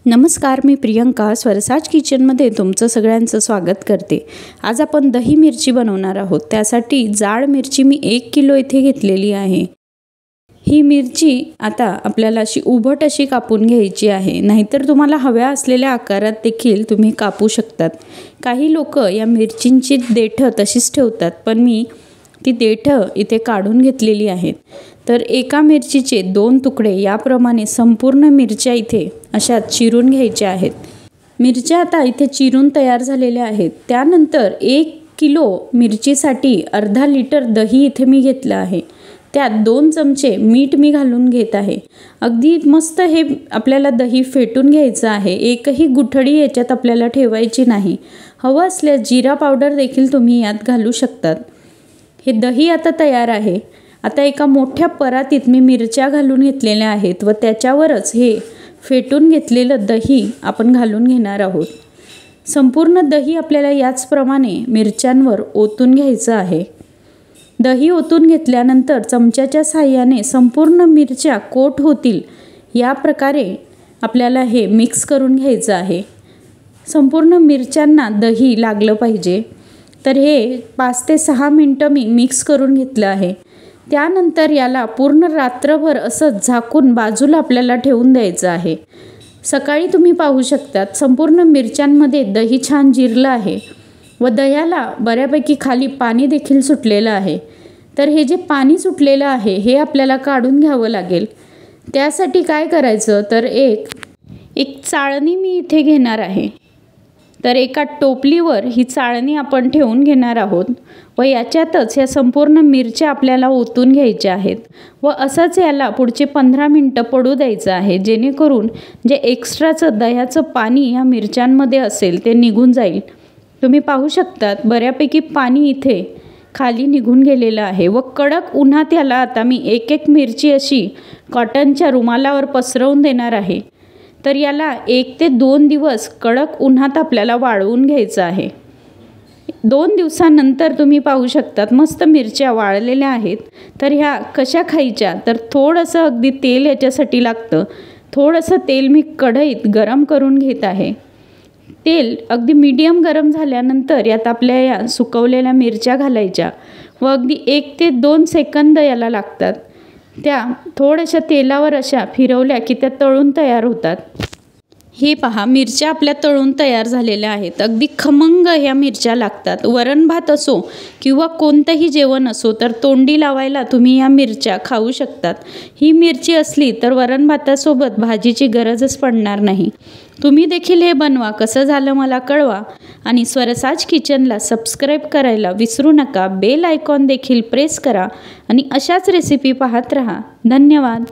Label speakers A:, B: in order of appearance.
A: नमस्कार, मी प्रियंका स्वरसाज किचनमध्ये तुमचं सगळ्यांचं स्वागत करते। आज आपण दही मिरची बनवणार आहोत। त्यासाठी जाड मिरची मी 1 किलो इथे घेतलेली आहे। ही मिरची आता आपल्याला अशी उभट अशी कापून घ्यायची आहे, नाहीतर तुम्हाला हव्या असलेल्या आकारात देखील तुम्ही कापू शकतात। काही लोक या मिरचींची देठं तशीच ठेवतात, पण मी ती देठं इथे काढून घेतलेली आहेत। तर एका मिरचीचे 2 तुकडे याप्रमाणे संपूर्ण मिरच्या इथे अशा चिरून घ्यायच्या आहेत। मिरच्या आता इथे चिरून तयार झालेल्या आहेत। त्यानंतर 1 किलो मिरचीसाठी अर्धा लिटर दही इथे मी घेतलं आहे। त्यात 2 चमचे मीठ मी घालून घेत आहे। अगदी मस्त हे आपल्याला दही फेटून घ्यायचं आहे। एकही गुठळी याच्यात आपल्याला ठेवायची नाही। हवं असल्यास जिरा पावडर देखील तुम्ही यात घालू शकतात। हे दही आता तयार आहे। आता एका मोठ्या परातीत मी मिरच्या घालून घेतलेल्या आहेत व त्याच्यावरच हे फेटून घेतलेलं दही आपण घालून घेणार आहोत। संपूर्ण दही आपल्याला याचप्रमाणे मिरच्यांवर ओतून घ्यायचं आहे। दही ओतून घेतल्यानंतर चमच्याच्या साहाय्याने संपूर्ण मिरच्या कोट होतील या प्रकारे आपल्याला हे मिक्स करून घ्यायचं आहे। संपूर्ण मिरच्यांना दही लागलं पाहिजे। तर हे 5 ते 6 मिनिटं मी मिक्स करून घेतलं आहे। त्यानंतर याला पूर्ण रात्रभर असं झाकून बाजूला आपल्याला ठेवून द्यायचं आहे। सकाळी तुम्ही पाहू शकतात संपूर्ण मिरच्यांमध्ये दही छान जिरलं आहे व दह्याला बऱ्यापैकी खाली पाणी देखील सुटलेलं आहे। तर हे जे पाणी सुटलेलं आहे हे आपल्याला काढून घ्यावं लागेल। त्यासाठी काय करायचं तर एक चाळणी मी इथे घेणार आहे। तर एका टोपलीवर ही चाळणी आपण ठेवून घेणार आहोत व याच्यातच ह्या संपूर्ण मिरच्या आपल्याला ओतून घ्यायच्या आहेत व असंच याला पुढचे 15 मिनिटं पडू द्यायचं आहे, जेणेकरून जे एक्स्ट्राचं दह्याचं पाणी या मिरच्यांमध्ये असेल ते निघून जाईल। तुम्ही पाहू शकतात बऱ्यापैकी पाणी इथे खाली निघून गेलेलं आहे व कडक उन्हात याला आता मी एक मिरची अशी कॉटनच्या रुमालावर पसरवून देणार आहे। तर याला 1 ते 2 दिवस कडक उन्हात आपल्याला वाळवून घ्यायचं आहे। 2 दिवसानंतर तुम्ही पाहू शकतात मस्त मिरच्या वाळलेल्या आहेत। तर ह्या कशा खायच्या तर थोडंसं अगदी तेल याच्यासाठी लागतं। थोडंसं तेल मी कढईत गरम करून घेत आहे। तेल अगदी मीडियम गरम झाल्यानंतर यात आपल्या या सुकवलेल्या मिरच्या घालायच्या व अगदी 1 ते 2 सेकंद याला लागतात। त्या थोड्याशा तेलावर अशा फिरवल्या की त्या तळून तयार होतात। हे पहा, मिरच्या आपल्या तळून तयार झालेल्या आहेत। अगदी खमंग ह्या मिरच्या लागतात। वरण भात असो किंवा कोणतंही जेवण असो तर तोंडी लावायला तुम्ही या मिरच्या खाऊ शकतात। ही मिरची असली तर वरण भातासोबत भाजीची गरजच पडणार नाही। तुम्ही देखील हे बनवा, कसं झालं मला कळवा आणि स्वरसाज किचनला सबस्क्राईब करायला विसरू नका। बेल आयकॉन देखील प्रेस करा आणि अशाच रेसिपी पाहत रहा। धन्यवाद।